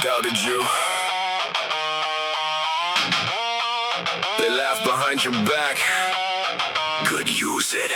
doubted you. They laughed behind your back. Could use it.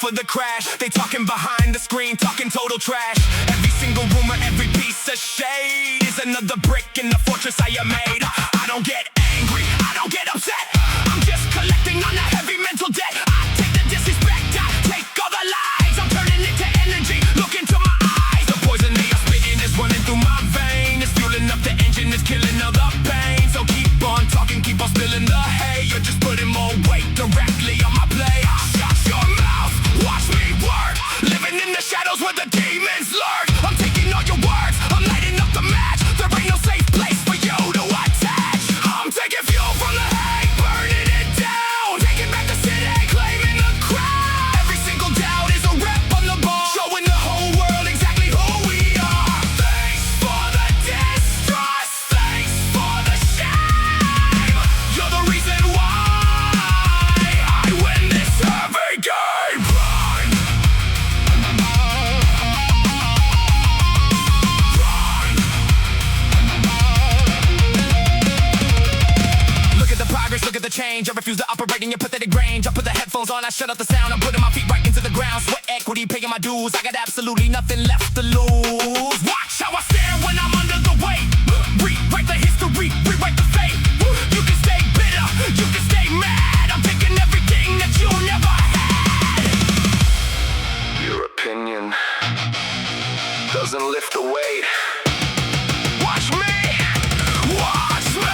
For the crash, they talking behind the screen, talking total trash. Every single rumor, every piece of shade is another brick in the fortress I have made. I don't get angry, I don't get upset. I'm just collecting on that heavy mental debt. I take the disrespect, I take all the lies. I'm turning it to energy, look into my eyes. The poison they are spitting is running through my vein. It's fueling up the engine, it's killing all the pain. So keep on talking, keep on spilling the hay. You're just putting more weight directly on my plate. Shut your mouth, watch me work. Living in the shadows where the demons lurk. I'm taking all your words, I'm lighting up the match. There ain't no safe place for you to attach. I'm taking fuel from the hay, burning it down. Taking back the city, claiming the crown. Every single doubt is a rep on the ball, showing the whole world exactly who we are. Thanks for the distrust, thanks for the shame. You're the reason why I win this heavy game. Look at the change, I refuse to operate in your pathetic range. I put the headphones on, I shut up the sound. I'm putting my feet right into the ground. Sweat equity, paying my dues. I got absolutely nothing left to lose. Watch how I stare when I'm under the weight. Rewrite the history, rewrite the fate. You can stay bitter, you can stay mad. I'm taking everything that you never had. Your opinion doesn't lift the weight. Watch me, watch me.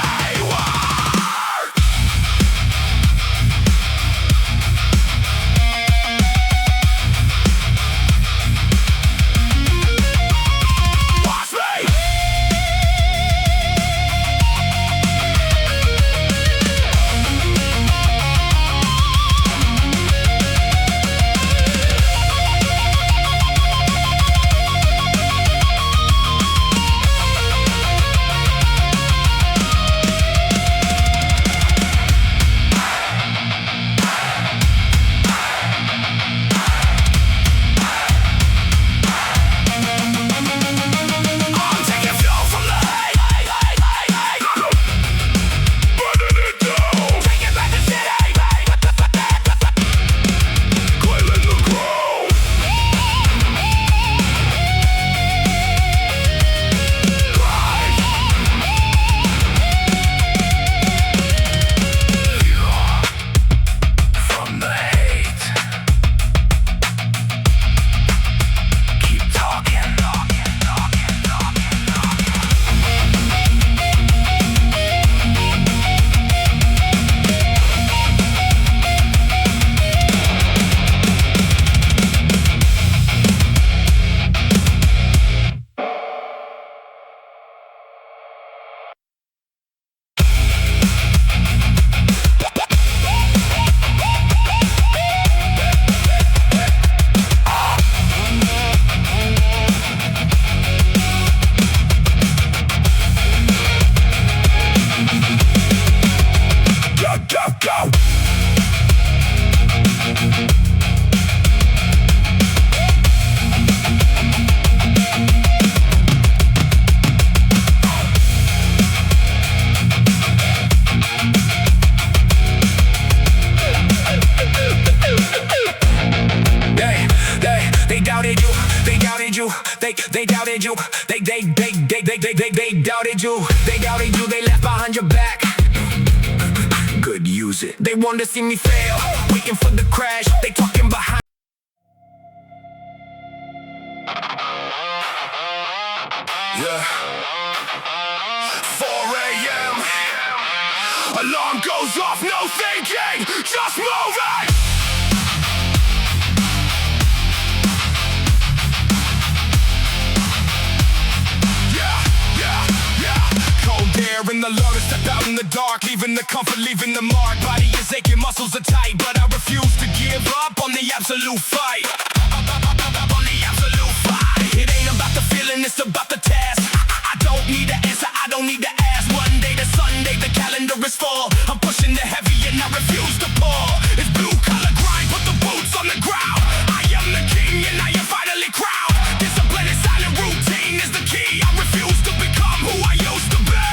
They doubted you, they doubted you, they doubted you, they doubted you, they doubted you, they left behind your back. Could use it. They wanted to see me fail, waiting for the crash, they talking behind. Yeah. 4 a.m. Alarm goes off, no thinking, just moving. In the lotus, step out in the dark, leaving the comfort, leaving the mark. Body is aching, muscles are tight, but I refuse to give up on the absolute fight. on the absolute fight. It ain't about the feeling, it's about the task. I don't need an answer, I don't need to ask. Monday to Sunday, the calendar is full. I'm pushing the heavy and I refuse to pull. It's blue collar grind, put the boots on the ground. I am the king and I am finally crowned. Discipline and silent routine is the key. I refuse to become who I used to be.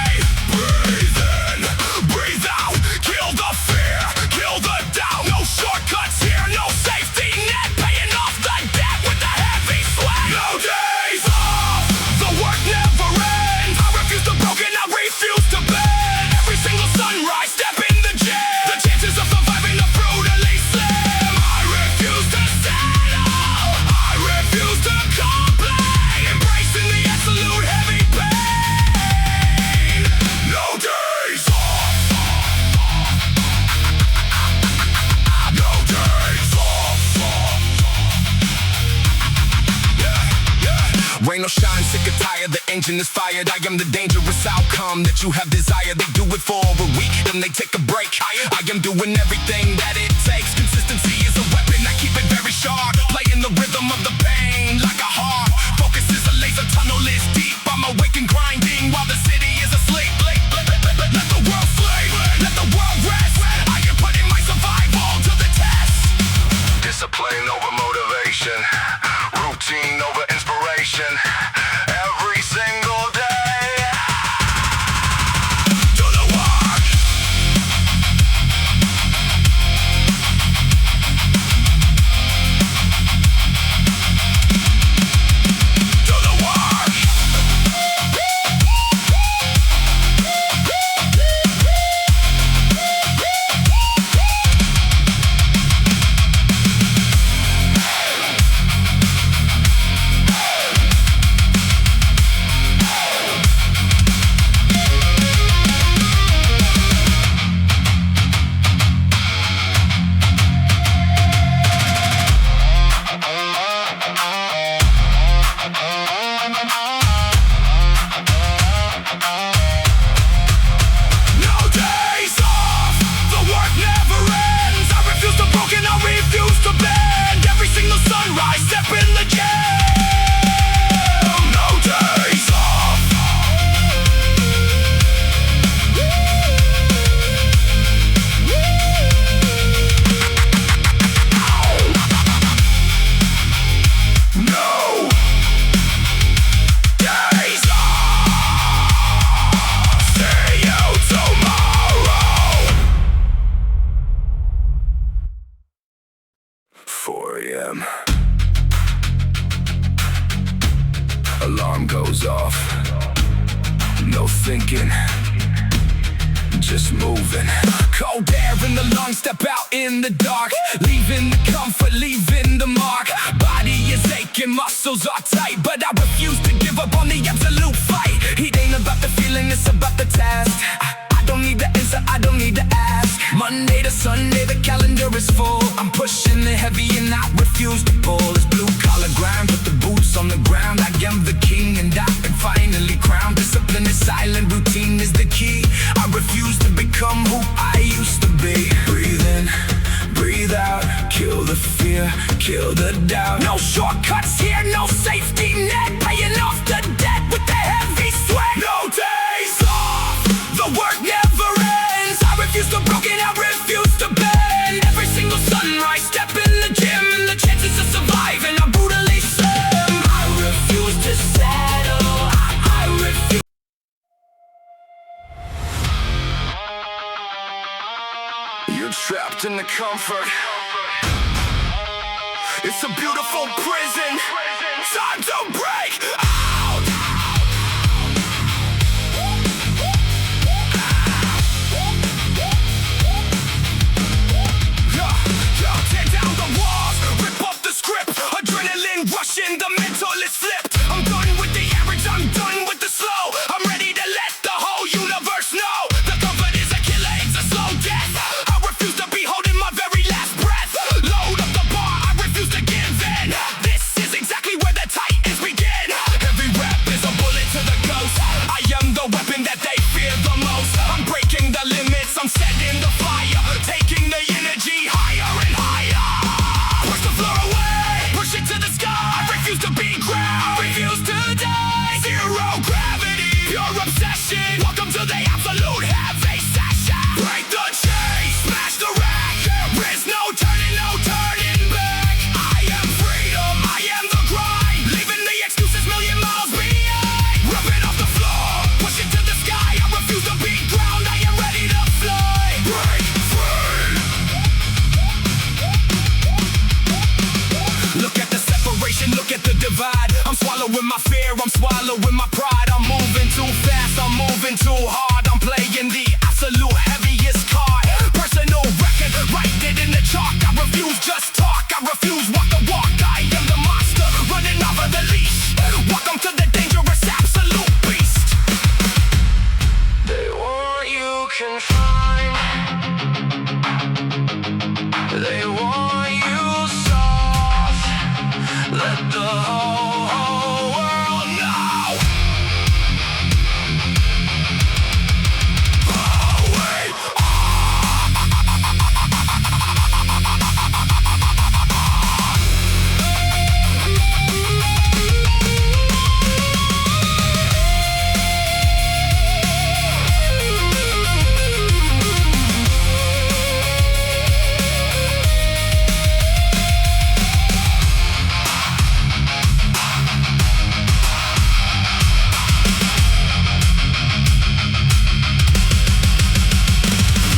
Breathe in, breathe out, kill the fear, kill the doubt. No shortcuts here, no safety net. Paying off the debt with a heavy sweat. No days off, the work never ends. I refuse to broken, I refuse to bend. Every single sunrise, step in the gym. The chances of surviving are brutally slim. I refuse to settle, I refuse to complain. Embracing the absolute heavy pain. No days off, no days off. Rain or shine, sick or tired, the engine is fired. I am the dangerous outcome that you have desired. They do it for a week, then they take a break. I am doing everything that it takes. Consistency is a weapon, I keep it very sharp. Playing the rhythm of the pain like a harp. Focus is a laser, tunnel is deep. I'm awake and grinding while the city is asleep. Let the world sleep, let the world rest. I am putting my survival to the test. Discipline over motivation, routine over inspiration. Every single day, Do the work. Do the work. No days off, the work never ends. I refuse to broken, I refuse to bend. Every single sunrise, step in the gym. No days off. No days off. See you tomorrow. 4 a.m. Alarm goes off. No thinking, just moving. Cold air in the lungs, step out in the dark. Leaving the comfort, leaving the mark. Body is aching, muscles are tight, but I refuse to give up on the absolute fight. It ain't about the feeling, it's about the task. I don't need the answer, I don't need to ask. Monday to Sunday, the calendar is full. I'm pushing the heavy and I refuse to pull. It's blue collar grind, put the boots on the ground. I am the king and I've been finally crowned. Discipline is silent, routine is the key. I refuse to become who I used to be. Breathe in, breathe out, kill the fear, kill the doubt. No shortcuts here, no safety net. Paying off the debt with the heavy sweat. No days off, the work never ends. I refuse to broken, I refuse to bend. Every single sunrise, step in the gym. And the chances of surviving are brutally slim. I refuse to settle, I refuse. You're trapped in the comfort. It's a beautiful prison. Time to break out. Tear down the walls, rip off the script. Adrenaline rushing, the mental is flipped. I'm done with the average, I'm done with the slow. I'm ready to let the whole universe know. The comfort is a killer, it's a slow death. I refuse to be holding my very last breath. Load up the bar, I refuse to give in. This is exactly where the Titans begin. swallowing my pride. I'm moving too fast, I'm moving too hard. I'm playing the absolute heaviest card. Personal record, write it in the chalk. I refuse just talk, I refuse walk the walk. I am the monster, running off of the leash. Welcome to the dangerous absolute beast. They want you confined. They want you soft. Let the whole world know. Oh, wait.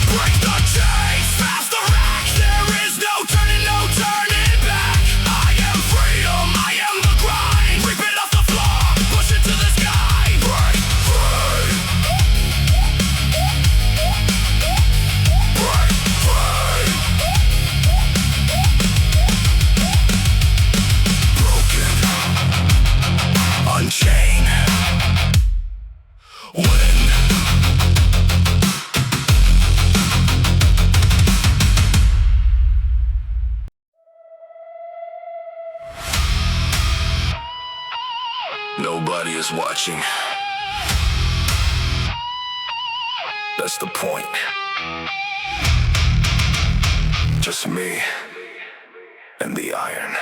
Break the chains, smash the racks. There is no turning back. I am freedom, I am the grind. Rip it off the floor, push it to the sky. Break free. Break free. Broken. Unchain. Win. Nobody is watching. That's the point. Just me and the iron.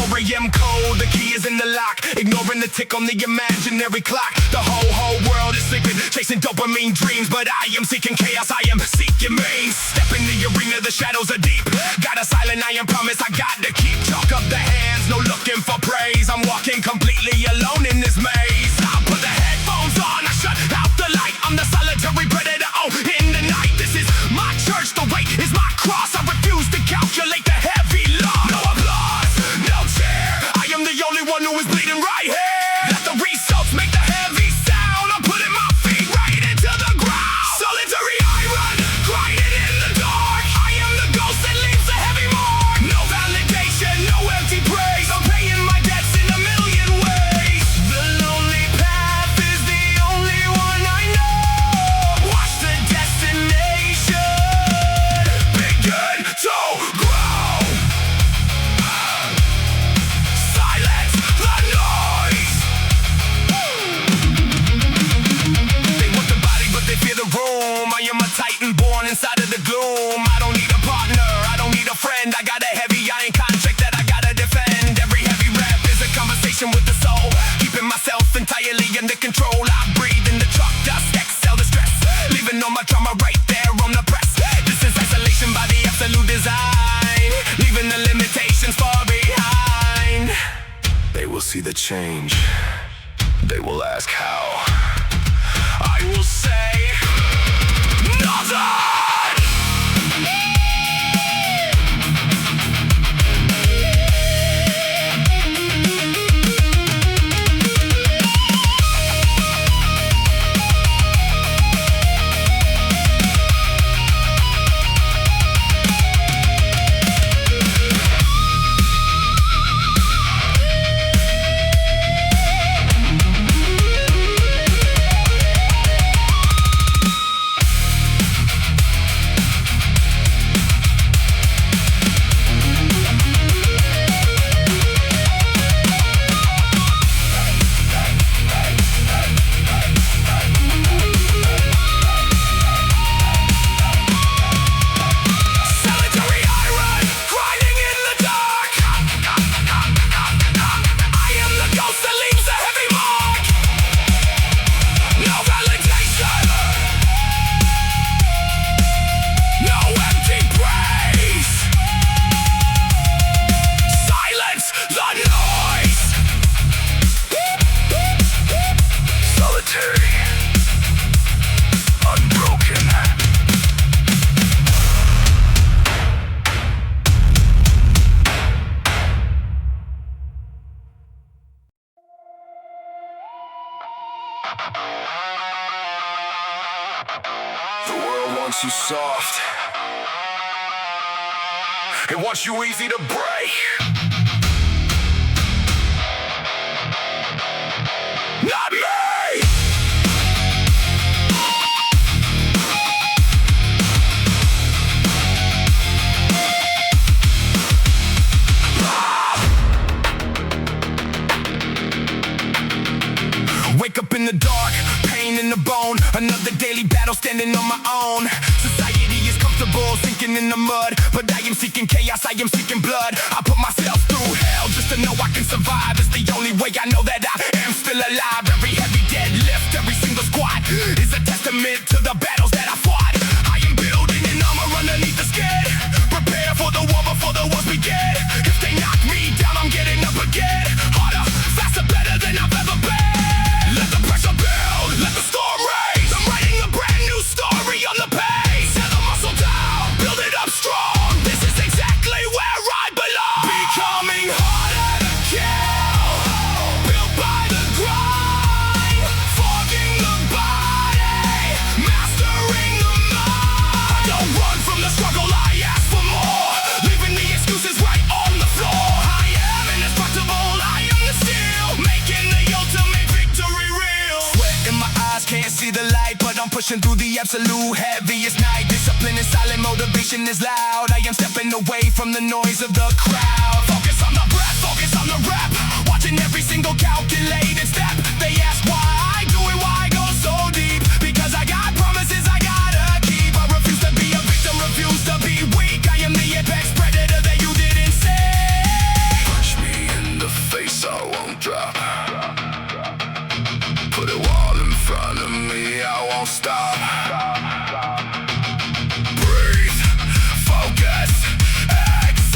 4 a.m. code, the key is in the lock. Ignoring the tick on the imaginary clock. The whole world is sleeping, chasing dopamine dreams. But I am seeking chaos, I am seeking means. Step in the arena, the shadows are deep. Got a silent iron promise, I got to keep. Chalk up the hands, no looking for praise. I'm walking completely alone in this maze. I put the headphones on, I shut out the light. I'm the solitary predator, oh, in the night. This is my church, the weight is my cross. I refuse to calculate the heavy loss. No applause, no cheer. I am the only one who is bleeding right here. Let the results make the heavy sound. I'm putting my feet right into the ground. Solitary iron, grinding in the dark. I am the ghost that leaves a heavy mark. No validation, no empty praise. I'm paying my debts in a million ways. The lonely path is the only one I know. Watch the destination begin to grow. Silence the noise. They want the body, but they fear the room. I am a titan born inside of the gloom. I don't need a partner, I don't need a friend. I got a heavy iron contract that I gotta defend. Every heavy rap is a conversation with the soul. Keeping myself entirely under control. I breathe in the chalk dust, exhale the stress. Leaving all my trauma right there on the press. This is isolation by the absolute design. Leaving the limitations far behind. They will see the change. They will ask how. I will say nothing. The world wants you soft. It wants you easy to break. Not me! Wake up in the dark, pain in the bone. Another daily battle standing on my own. Society is comfortable, sinking in the mud, but I am seeking chaos, I am seeking blood. I put myself through hell just to know I can survive. It's the only way I know that I am still alive. Every heavy deadlift, every single squat is a testament to the battles that I fought. I am building an armor underneath the skin. Prepare for the war before the wars begin. If they knock me down, I'm getting up again. Harder, faster, better than I've ever been. Let the pressure build, let the storm rage. I'm writing a brand new story on the page. Tear the muscle down, build it up strong. This is exactly where I belong. Becoming harder to kill, built by the grind. Fogging the body, mastering the mind. I don't run from the struggle, I ask for more. Leaving the excuses right on the floor. I am indestructible, I am the steel. Making the ultimate victory real. Sweat in my eyes, can't see the light, but I'm pushing through the absolute heaviest night. Discipline is silent, motivation is loud. I am stepping away from the noise of the crowd. Focus on the breath, focus on the rep. Watching every single calculated step. They ask why I do it, why I go so deep. Because I got promises I gotta keep. I refuse to be a victim, refuse to be weak. I am the apex predator that you didn't see. Punch me in the face, I won't drop. Put a wall in front of me, I won't stop. Breathe, focus, execute.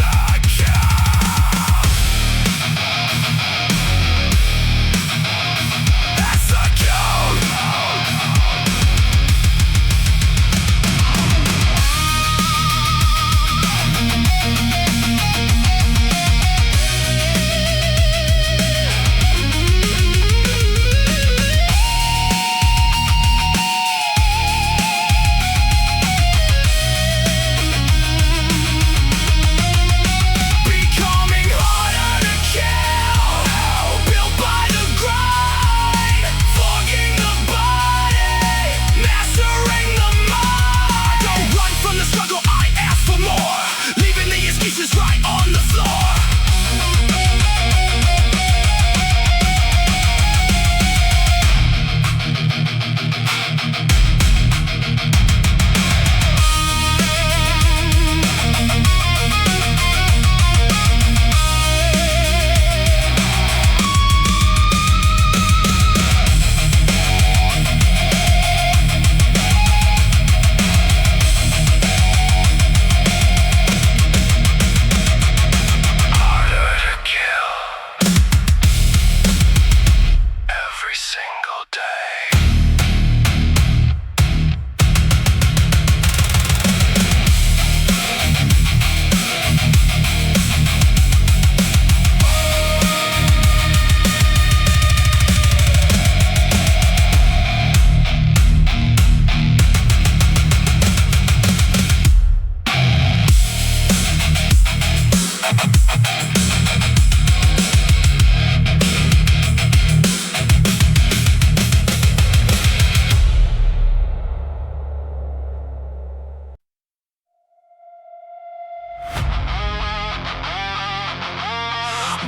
Becoming harder to kill, built by the grind. Fogging the body, mastering the mind. Don't run from the struggle, I ask for more. Leaving the excuses right on the floor. Harder to kill every single day.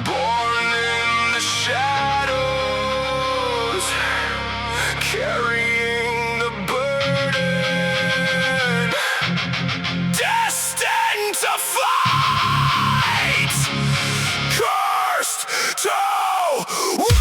Born in the shadows, carrying the burden, destined to fight, cursed to win.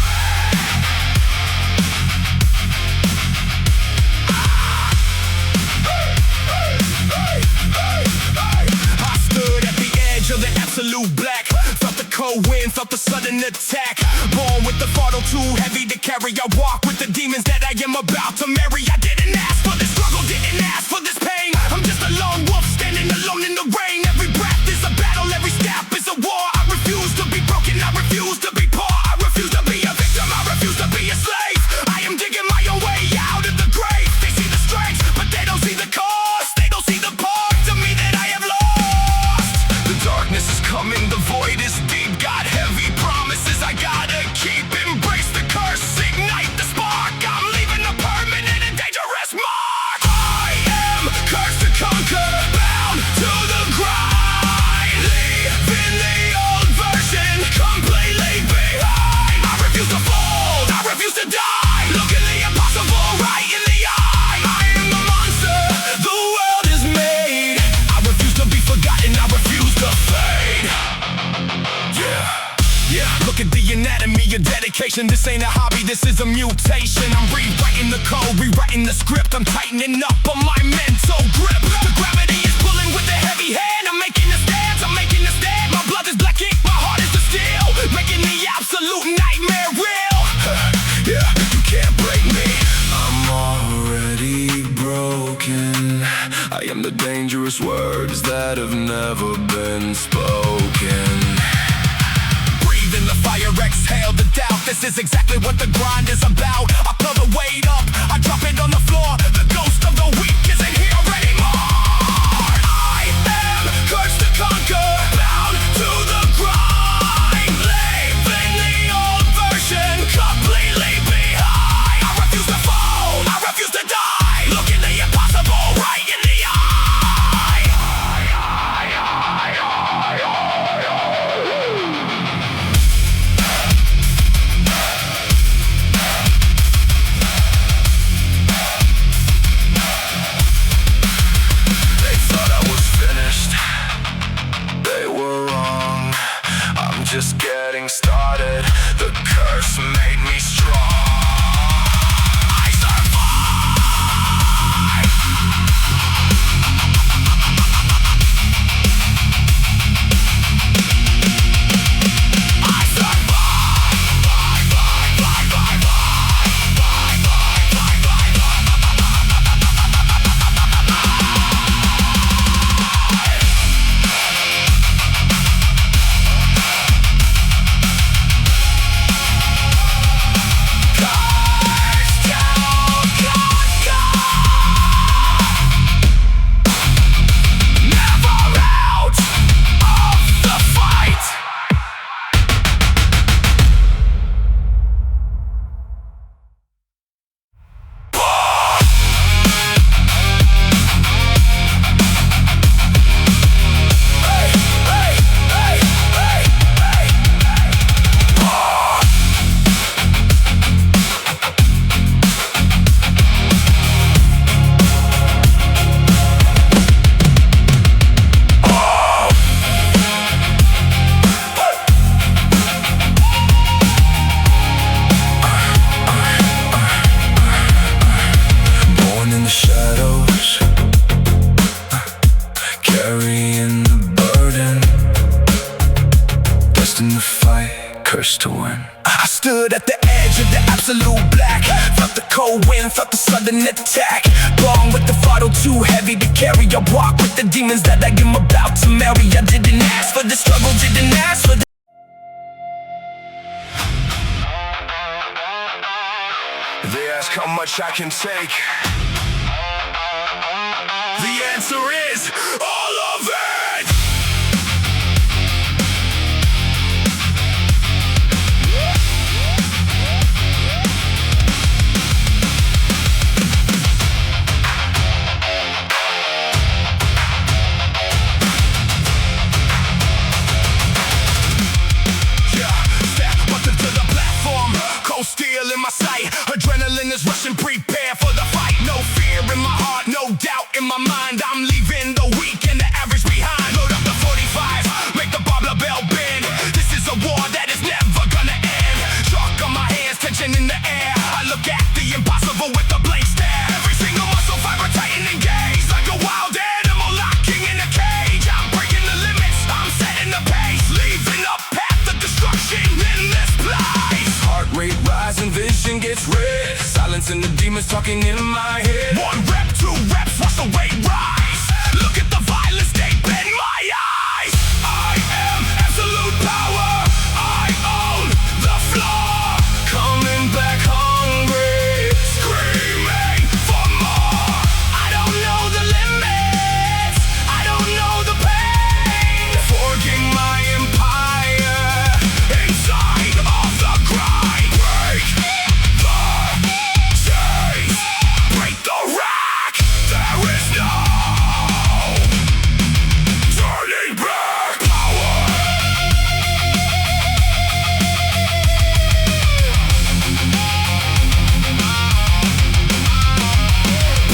I stood at the edge of the absolute black. Felt the cold wind, felt the sudden attack. Born with the thought too heavy to carry. I walk with the demons that I am about to marry. I didn't ask for this struggle, didn't ask for this pain. I'm just a lone wolf standing alone in the rain. Every breath is a battle, every step is a war. I refuse to be broken, I refuse to be poor. I refuse to be a victim, I refuse to be a slave. I am digging my at the anatomy of dedication. This ain't a hobby, this is a mutation. I'm rewriting the code, rewriting the script. I'm tightening up on my mental grip. The gravity is pulling with a heavy hand. I'm making a stance, I'm making a stand. My blood is black ink, my heart is the steel, making the absolute nightmare real. Yeah, you can't break me. I'm already broken. I am the dangerous words that have never been spoken. Breathe in the fire, exhale the doubt. This is exactly what the grind is about. I pull the weight up, I drop it on the floor. The ghost of the weak isn't here anymore. I am cursed to conquer, bound to the grind. Leaving the old version completely behind. I refuse to fall, I refuse to die. Looking the impossible right in the eye. Just getting started. The curse made me strong. I survive. I to win. I stood at the edge of the absolute black. Felt the cold wind, felt the sudden attack. Born with the throttle too heavy to carry. I walk with the demons that I am about to marry. I didn't ask for the struggle, didn't ask for the... They ask how much I can take. The answer is all of it. Steel in my sight, adrenaline is rushing, prepare for the fight. No fear in my heart, no doubt in my mind. I'm leaving the weak and the average behind. Load up the 45, make the barbell bend. This is a war that is never gonna end. Chalk on my hands, tension in the air. I look at the impossible with a blank stare. Every single muscle fiber tight and engaged, like a wild animal locking in a cage. I'm breaking the limits, I'm setting the pace, leaving a path of destruction in this place. Heart rate rising, vision gets red. Silencing the demons talking in my head. 1 rep, 2 reps, watch the weight rise. Look at the violence, they bend my eyes. I am absolute power, I own the floor. Coming back hungry, screaming for more. I don't know the limits, I don't know the pain. Forging my empire inside of the grind. Break the chains, break the rack. There is no turning back. Power.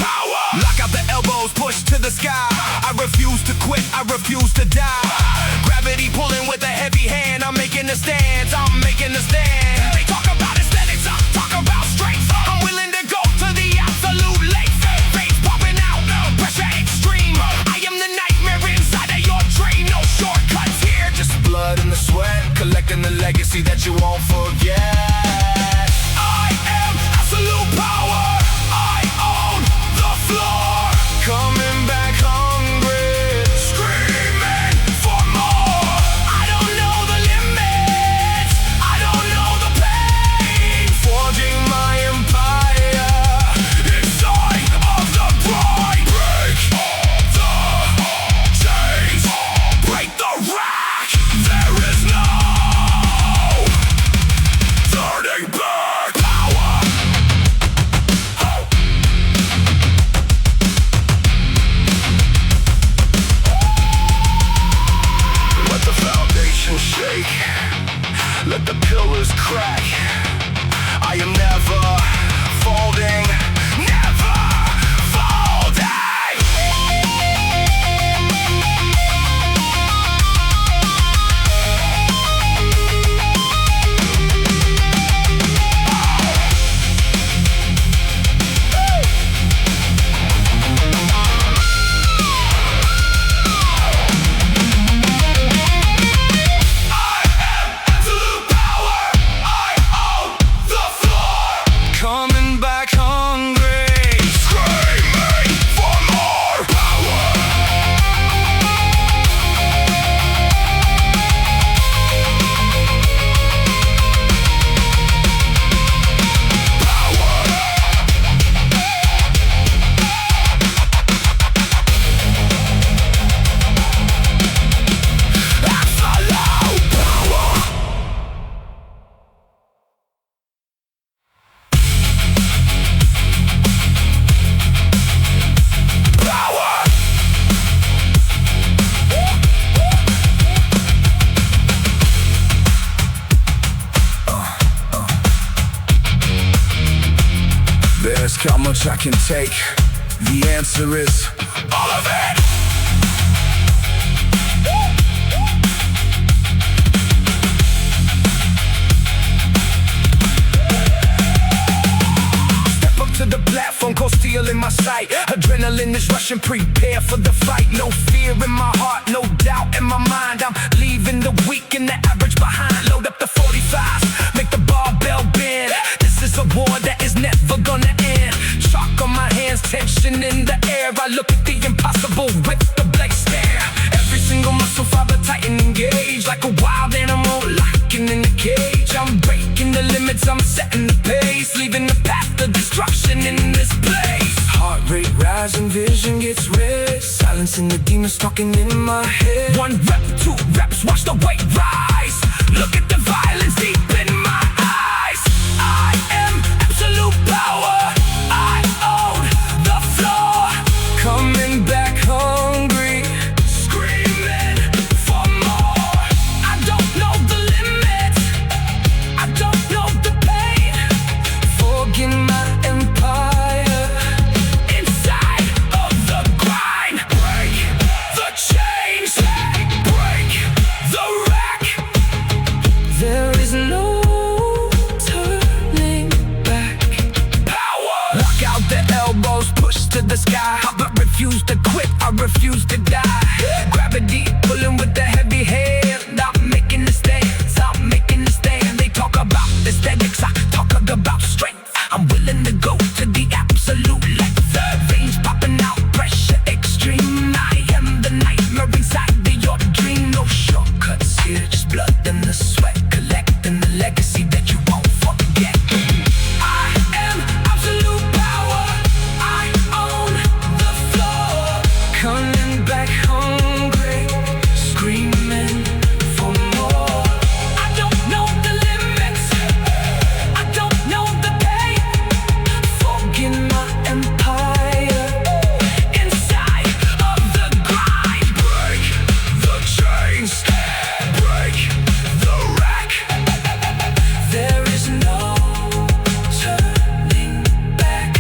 Power. Lock out the elbows, push to the sky. I refuse to quit, I refuse to die. Gravity pulling with a heavy hand. I'm making a stance, I'm making forget. I am absolute power. I own the floor. Coming back hungry, Screaming for more. I don't know the limits. I don't know the pain. forging my empire. Inside of the pride. Break the chains. Break the rack. There is no turning back. Power. Let the foundation shake, let the pillars crack. I am never folding, Never folding. Absolute power. I own the floor. coming back hungry. Screaming for more power. Absolute power. Power. There's how much I can take. The answer is All of it. step up to the platform, cold steel in my sight. Adrenaline is rushing, prepare for the fight. No fear in my heart, no doubt in my mind. I'm leaving the weak and the average behind. Load up the 45s, make the barbell bend. This is a war that is never gonna end. Chalk on my hands, tension in the air. I look at the impossible with the blade stare. Every single muscle fiber tight and engaged, like a wild animal locking in the cage. I'm breaking the limits, I'm setting the pace, leaving the path of destruction in this place. Heart rate rising, vision gets red, silencing the demons talking in my head. 1 rep, 2 reps, watch the weight rise. Look at the violence deep in my eyes. I am absolute power. I own the floor. Coming back hungry, Screaming for more. I don't know the limits, I don't know the pain. Forging my empire. Inside of the grind. Break the chains. Break the rack. There is no turning back. Power. Lock out the elbows, push to the sky. But refuse to quit, I refuse to die. Gravity pulling with the heavy hand. I'm making the stands, I'm making the stand. They talk about aesthetics, I talk about strength. I'm willing to go to the absolute length. Veins popping out, pressure extreme. I am the nightmare inside of your dream. No shortcuts here, just blood and the sweat. Collecting the legacy that you won't forget. I am absolute power. I own the floor. Coming back hungry, screaming for more. I don't know the limits. I don't know the pain. Forging my empire. Inside of the grind. Break the chains. Break the rack. There is no turning back.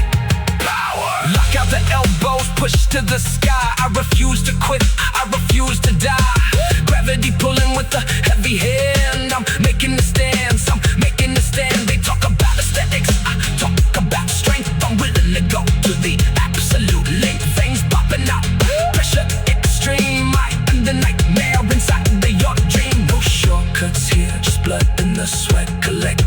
Power. Lock out the elbows, push to the sky. I refuse to quit, I refuse to die. Gravity pulling with the heavy hand. I'm making the stands, I'm making the stand. They talk about aesthetics, I talk about strength. I'm willing to go to the absolute length. Veins popping out, pressure extreme. I am the nightmare inside of your dream. No shortcuts here, just blood and the sweat collect.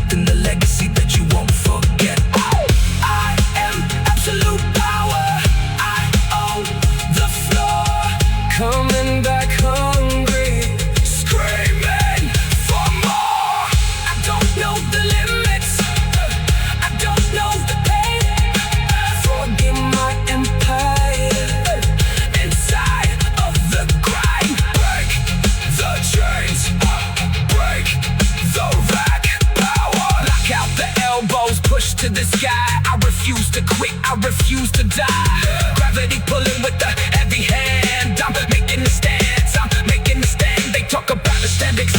push to the sky. I refuse to quit, I refuse to die. Gravity pulling with the heavy hand. I'm making the stance, I'm making the stand. They talk about aesthetics.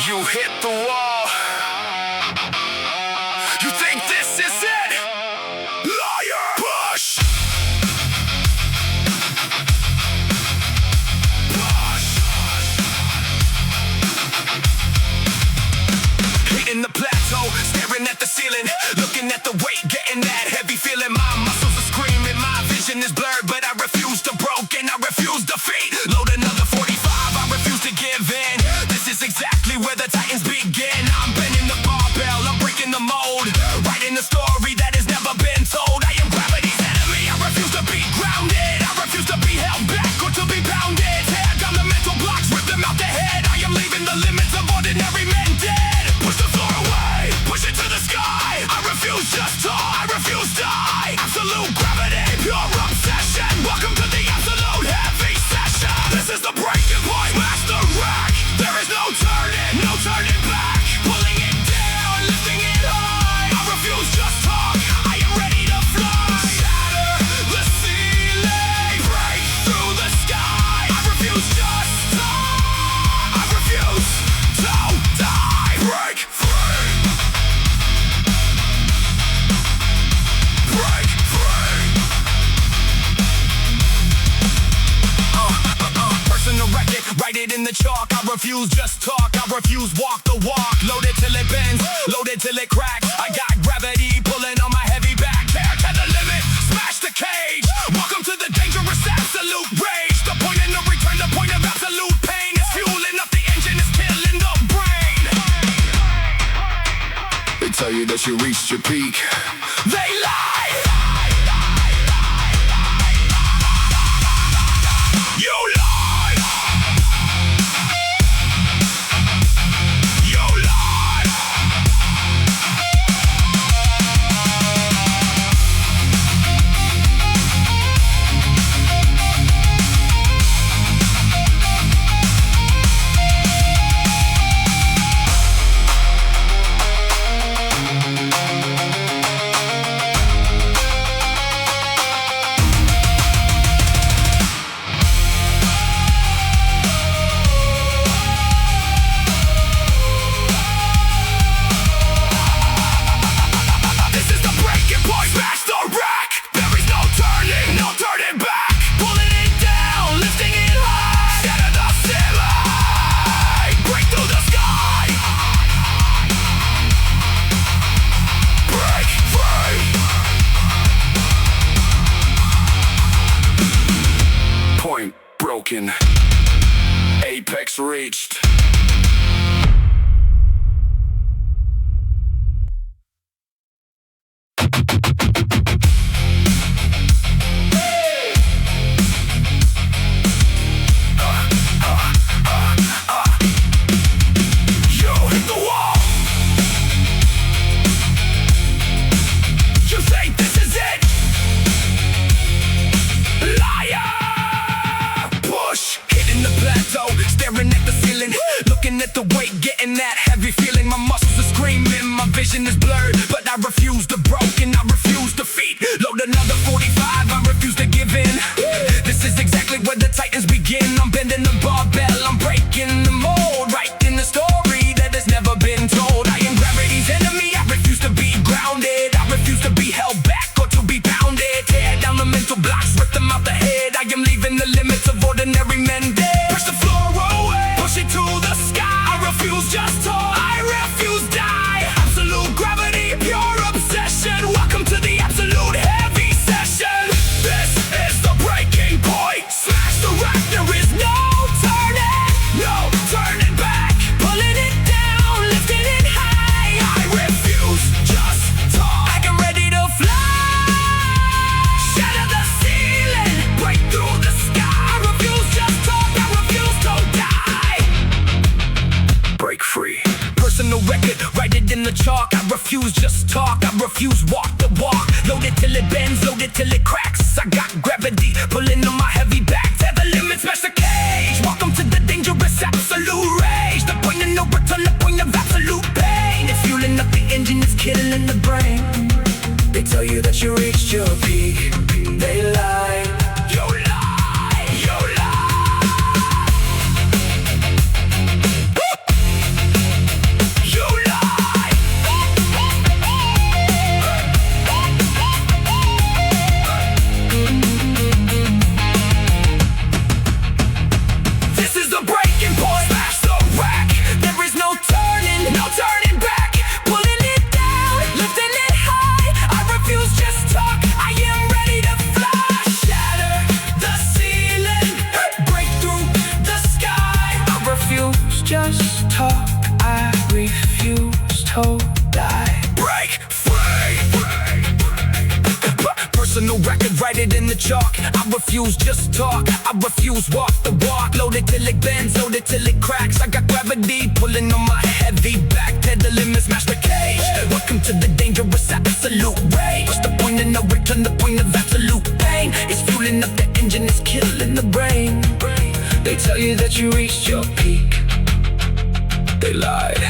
You hit the wall. You think this is it? Liar! Push! Hitting the plateau, staring at the ceiling, looking at the weight, getting that heavy feeling. My muscles are screaming, my vision is blurred, but I refuse to broke and I refuse defeat. Load another 45, I refuse to give in. This is exactly where the Titans begin. I'm bending the barbell, I'm breaking the mold, writing a story that has never been told. I am gravity's enemy, I refuse to be grounded, I refuse to be held back or to be bounded. Tear down the mental blocks, rip them out the head. I am leaving the limits of ordinary men dead. Push the floor away, push it to the sky. I refuse just talk, I refuse die. Absolute gravity, pure obsession. Welcome to the absolute heavy session. This is the breaking point, master rack. There is no turning back. Pulling it down, lifting it high. I refuse just talk, I am ready to fly. Shatter the ceiling, break through the sky. I refuse just talk, I refuse to die. Break free. Break free. Personal record, write it in the chalk. I refuse just talk, I refuse walk the walk. Load it till it bends, load it till it cracks. I got gravity pulling on my heavy back. Tear to the limit, smash the cage. Welcome to the dangerous absolute rage. The point of no return, the point of absolute pain. It's fueling up the engine, it's killing the brain. They tell you that you reached your peak. They lie. You lie. You lie. This is the breaking point, smash the rack. There is no turning back. Pulling it down, lifting it high. Shatter the ceiling, break through the sky. Break free. Point broken. Apex reached. You hit the wall. You think this is it? Liar! Push, hitting the plateau, staring at the ceiling, looking at the weight, getting that heavy feeling. My muscles are screaming, my vision is blurred, but I refuse to broke and I refuse defeat. Load another 45, I refuse to give in. This is exactly where the Titans begin. I'm bending the barbell, I'm breaking the mold, writing the story that has never been told. I am gravity's enemy, I refuse to be grounded, I refuse to be held back or to be pounded. Tear down the mental blocks, rip them out the head. I am leaving the limits of ordinary men dead. Push the floor away, push it to the sky. I refuse just talk, I refuse die. Absolute gravity, pure obsession. Welcome to the absolute heavy session. This is the breaking point. Smash the rack, there is no turning back. Pulling it down, lifting it high. I refuse just talk, I am ready to fly. Shatter the ceiling, break through the sky. I refuse just talk, I refuse to die. Break free. Personal record, write it in the chalk. I refuse just talk, I refuse walk the walk. Load it till it bends, load it till it cracks. I got gravity pulling on my heavy back. Tear the limits, smash the cage. Welcome to the dangerous absolute rage. The point engine is killing the brain. They tell you that you reached your peak. They lie. You lie. You lie. You lie. This is the breaking point. Smash the rack. There is no turning back. Pulling it down, lifting it high. I refuse, just talk. I am ready to fly. Shatter the ceiling, break through the sky. I refuse, just talk. I refuse to die. Break free. Personal record, write it in the chalk. I refuse, just talk. I refuse, walk the walk. Load it till it bends, load it till it cracks. I got gravity pulling on my heavy back. Tear the limits, smash the cage. Welcome to the dangerous absolute rage. What's the point of no return? The point of absolute pain. It's fueling up the engine, it's killing the brain. They tell you that you reached your peak. They lied.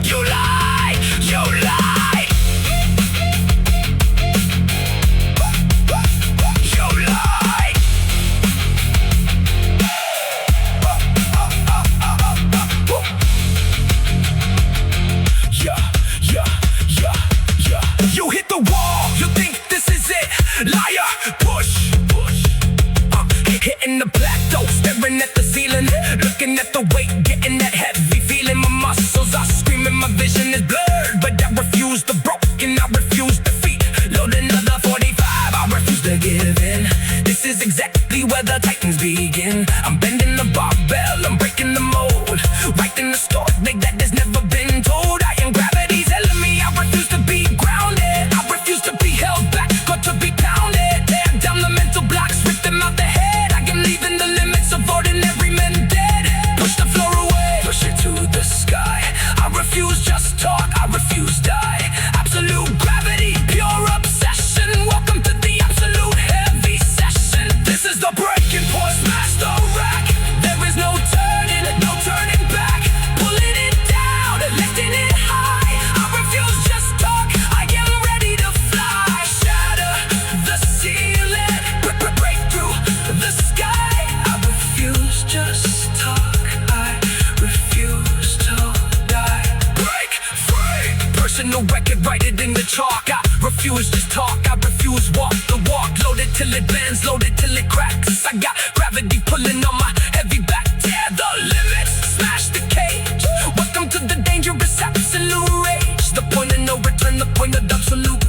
You lie. You lie. You lie. Yeah. You hit the wall. You think this is it? Liar. Push. Hitting the plateau, staring at the ceiling, looking at the weight, getting that heavy feeling. My muscles are screaming, my vision is blurred, but I refuse the broken, I refuse defeat. Load another 45, I refuse to give in. This is exactly where the titans begin. I'm bending the barbell, I'm breaking the mold, writing the story that has never been told. I am gravity's enemy, I refuse to be grounded. I refuse to be held back, got to be pounded. Tear down the mental blocks, rip them out the head. Leaving the limits of ordinary men dead. Push the floor away, push it to the sky. I refuse, just talk, I refuse, die. Absolute gravity, pure obsession. Welcome to the absolute heavy session. This is the breaking point, smash the rack. There is no turning back. Pulling it down, lifting it high. I refuse, just talk, I am ready to fly. Shatter the ceiling, break through the sky. Just talk, I refuse to die. Break free. Personal record, write it in the chalk. I refuse, just talk, I refuse, walk the walk. Load it till it bends, load it till it cracks. I got gravity pulling on my heavy back. Tear the limits, smash the cage. Welcome to the dangerous absolute rage. The point of no return, the point of absolute